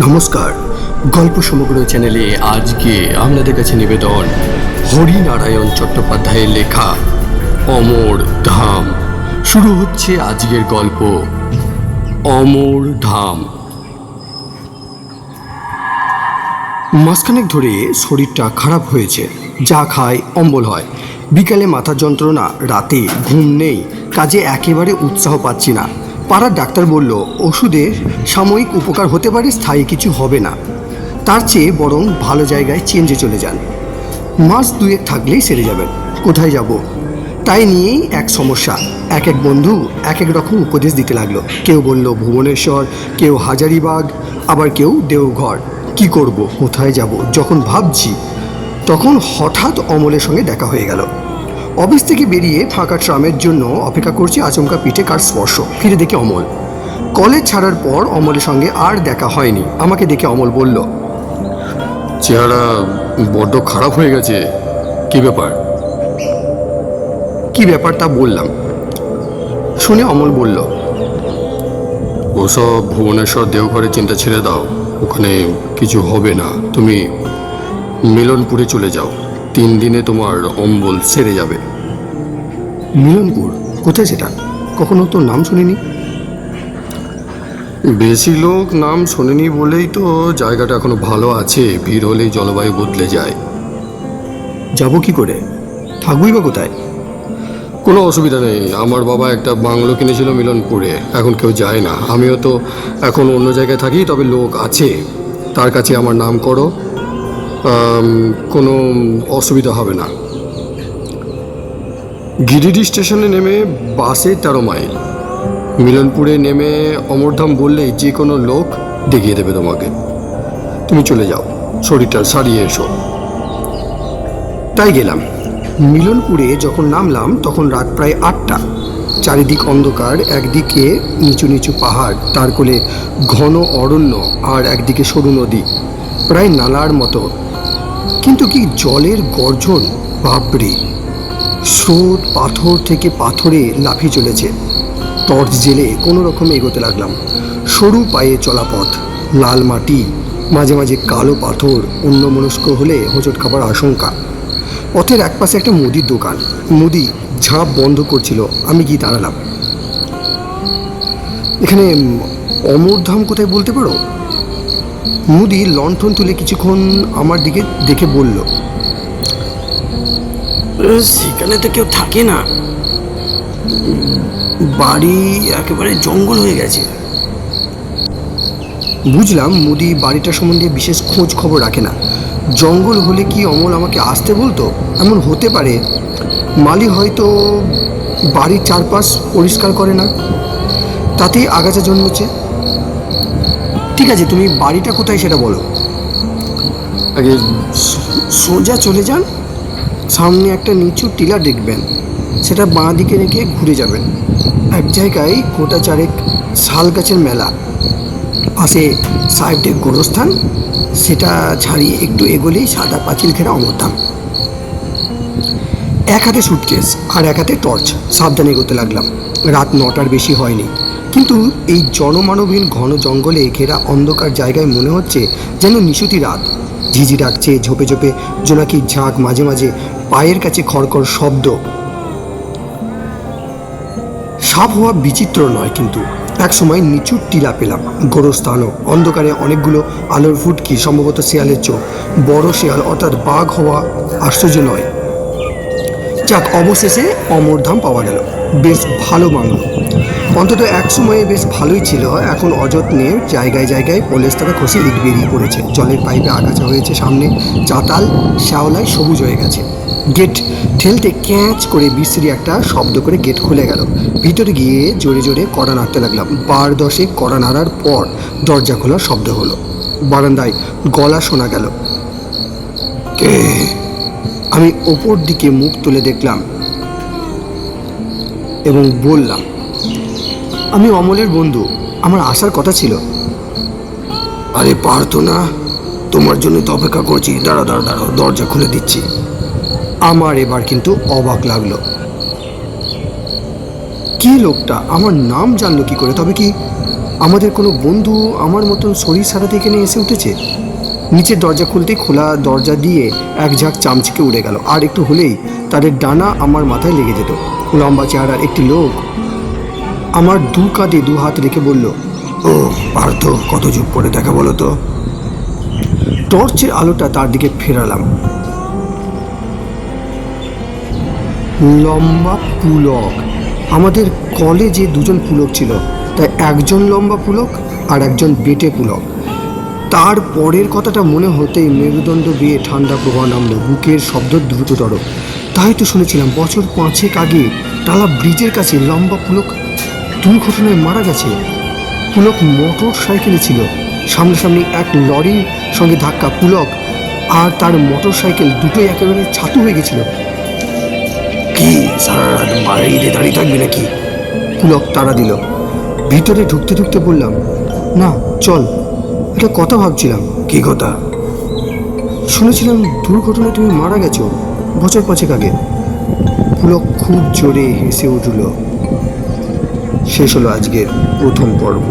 নমস্কার, গল্প সমগ্র চ্যানেলে আজকে আপনাদের কাছে নিবেদন হরিনারায়ণ চট্টোপাধ্যায়ের লেখা অমর ধাম। শুরু হচ্ছে আজকের গল্প অমর ধাম। মাসখানেক ধরে শরীরটা খারাপ হয়েছে, যা খায় অম্বল হয়। বিকালে মাথার যন্ত্রণা, রাতে ঘুম নেই, কাজে একেবারে উৎসাহ পাচ্ছি না। পাড়ার ডাক্তার বলল ওষুধের সাময়িক উপকার হতে পারে, স্থায়ী কিছু হবে না। তার চেয়ে বরং ভালো জায়গায় চেঞ্জে চলে যান, মাস দুয়েক থাকলেই সেরে যাবেন। কোথায় যাব তাই নিয়েই এক সমস্যা। এক এক বন্ধু এক এক রকম উপদেশ দিতে লাগলো। কেউ বলল ভুবনেশ্বর, কেউ হাজারিবাগ, আবার কেউ দেওঘর। কি করব, কোথায় যাব যখন ভাবছি, তখন হঠাৎ অমলের সঙ্গে দেখা হয়ে গেল। অফিস থেকে বেরিয়ে ফাঁকা ট্রামের জন্য অপেক্ষা করছি, আচমকা পিঠে কার স্পর্শ। ফিরে দেখি অমল। কলেজ ছাড়ার পর অমলের সঙ্গে আর দেখা হয়নি। আমাকে দেখে অমল বলল, চেহারা বড্ড খারাপ হয়ে গেছে, কি ব্যাপার? কি ব্যাপার তা বললাম। শুনে অমল বলল, ওসব ভুবনেশ্বর দেওঘরের চিন্তা ছেড়ে দাও, ওখানে কিছু হবে না। তুমি মিলনপুরে চলে যাও, 3 দিনে তোমার অম্বল সেরে যাবে। মিলনপুর কোথায় সেটা? কখনো তো নাম শুনিনি। বেশি লোক নাম শোনেনি বলেই তো জায়গাটা এখনো ভালো আছে। ভিড় হলেই জলবায়ু বদলে যায়। যাব কি করে, থাকবই বা কোথায়? কোনো অসুবিধা নেই, আমার বাবা একটা বাংলো কিনেছিল মিলনপুরে, এখন কেউ যায় না। আমিও তো এখন অন্য জায়গায় থাকি, তবে লোক আছে। তার কাছে আমার নাম করো, কোনো অসুবিধা হবে না। গিরিডি স্টেশনে নেমে বাসে 13 মাইল, মিলনপুরে নেমে অমরধাম বললেই যে কোনো লোক দেখিয়ে দেবে তোমাকে। তুমি চলে যাও, শরীরটা সারিয়ে এসো। তাই গেলাম। মিলনপুরে যখন নামলাম তখন রাত প্রায় 8টা। চারিদিক অন্ধকার, একদিকে নিচু নিচু পাহাড়, তার কোলে ঘন অরণ্য, আর একদিকে সরু নদী, প্রায় নালার মতো। কিন্তু কি জলের গর্জন, বাপরে! স্রোত পাথর থেকে পাথরে লাফিয়ে চলেছে। টর্চ জেলে কোনো রকমে এগোতে লাগলাম। সরু পায়ে চলা পথ, লাল মাটি, মাঝে মাঝে কালো পাথর, অন্যমনস্ক হলে হোঁচট খাবার আশঙ্কা। পথের একপাশে একটা মুদির দোকান, মুদি ঝাঁপ বন্ধ করছিল। আমি গিয়ে দাঁড়ালাম। এখানে অমরধাম কোথায় বলতে পারো? মুদি লণ্ঠন তুলে কিছুক্ষণ আমার দিকে দেখে বলল, সেখানে তো কেউ থাকে না, বাড়ি একেবারে জঙ্গল হয়ে গেছে। বুঝলাম মুদি বাড়িটা সম্বন্ধে বিশেষ খোঁজ খবর রাখে না। জঙ্গল হলে কি অমল আমাকে আসতে বলতো? এমন হতে পারে, মালি হয়তো বাড়ির চারপাশ পরিষ্কার করে না, তাতেই আগাছা জন্মেছে। ঠিক আছে, তুমি বাড়িটা কোথায় সেটা বলো। আগে সোজা চলে যান, সামনে একটা নিচু টিলা দেখবেন, সেটা বাঁ দিকে রেখে ঘুরে যাবেন। এক জায়গায় গোটা চারেক শাল গাছের মেলা, পাশে সাহেবদের গোরস্থান, সেটা ছাড়িয়ে একটু এগোলেই সাদা পাঁচিল ঘেরা অমরধাম। এক হাতে সুটকেস আর এক হাতে টর্চ, সাবধানে এগোতে লাগলাম। রাত 9টার বেশি হয়নি, কিন্তু এই জনমানবহীন ঘন জঙ্গলে ঘেরা অন্ধকার জায়গায় মনে হচ্ছে যেন নিশুতি রাত। ঝিঝি ডাকছে, ঝোপে ঝোপে জোনাকির ঝাঁক, মাঝে মাঝে পায়ের কাছে খড়খড় শব্দ। সাপ হওয়া বিচিত্র নয়, কিন্তু এক সময় নিচু টিলা পেলাম, গোরস্থানও। অন্ধকারে অনেকগুলো আলোর ফুটকি, সম্ভবত শেয়ালের চোখ। বড় শেয়াল অর্থাৎ বাঘ হওয়া আশ্চর্য নয়। যাক, অবশেষে অমরধাম পাওয়া গেল। বেশ ভালো বাংলো, অন্তত এক সময়ে বেশ ভালোই ছিল। এখন অযত্নে জায়গায় জায়গায় পলেস্তারা খসে ইট বেরিয়ে পড়েছে, জলের পাইপে আগাছা হয়েছে, সামনে চাতাল শ্যাওলায় সবুজ হয়ে গেছে। গেট ঠেলতে ক্যাঁচ করে বিশ্রী একটা শব্দ করে গেট খুলে গেল। ভিতরে গিয়ে জোরে জোরে কড়া নাড়তে লাগলাম। 12 দশেক কড়া নাড়ার পর দরজা খোলার শব্দ হলো। বারান্দায় গলা শোনা গেল, কে? আমি ওপর দিকে মুখ তুলে দেখলাম এবং বললাম, আমি অমলের বন্ধু, আমার আসার কথা ছিল। আরে পারতো না, তোমার জন্য তো অপেক্ষা করছি, দাঁড়াও দাঁড়াও দাঁড়াও, দরজা খুলে দিচ্ছি। আমার এবার কিন্তু অবাক লাগলো। কি লোকটা আমার নাম জানলো কি করে? তবে কি আমাদের কোনো বন্ধু আমার মতন শরীর সারাতে এখানে এসে উঠেছে। নিচের দরজা খুলতেই খোলা দরজা দিয়ে এক ঝাঁক চামচিকে উড়ে গেল, আর একটু হলেই তাদের ডানা আমার মাথায় লেগে যেত। লম্বা চেহারার একটি লোক আমার দু কাঁধে দু হাত রেখে বলল, ও পার্থ, কত যুগ পরে দেখা বলো তো। টর্চের আলোটা তার দিকে ফেরালাম। লম্বা পুলক। আমাদের কলেজে দুজন পুলক ছিল, তাই একজন লম্বা পুলক আর একজন বেটে পুলক। তার পরের কথাটা মনে হতেই মেরুদণ্ড বেয়ে ঠান্ডা প্রবাহ নামলো, বুকের শব্দ দ্রুততর। তাই তো শুনেছিলাম বছর 5 আগে টালা ব্রিজের কাছে লম্বা পুলক দুর্ঘটনায় মারা গেছে। পুলক মোটর সাইকেলে ছিল, সামনাসামনি এক লরির সঙ্গে ধাক্কা। পুলক আর তার মোটর সাইকেল দুটোই একেবারে ছাতু হয়ে গেছিল। কি সারা রাত বাইরে দাঁড়িয়ে থাকবে নাকি? পুলক তাড়া দিল। ভিতরে ঢুকতে ঢুকতে বললাম, না চল, একটা কথা ভাবছিলাম। কি কথা? শুনেছিলাম দুর্ঘটনায় তুমি মারা গেছো বছর 5 আগে। পুলক খুব জোরে হেসে উঠল। শেষ হলো আজকের প্রথম পর্ব।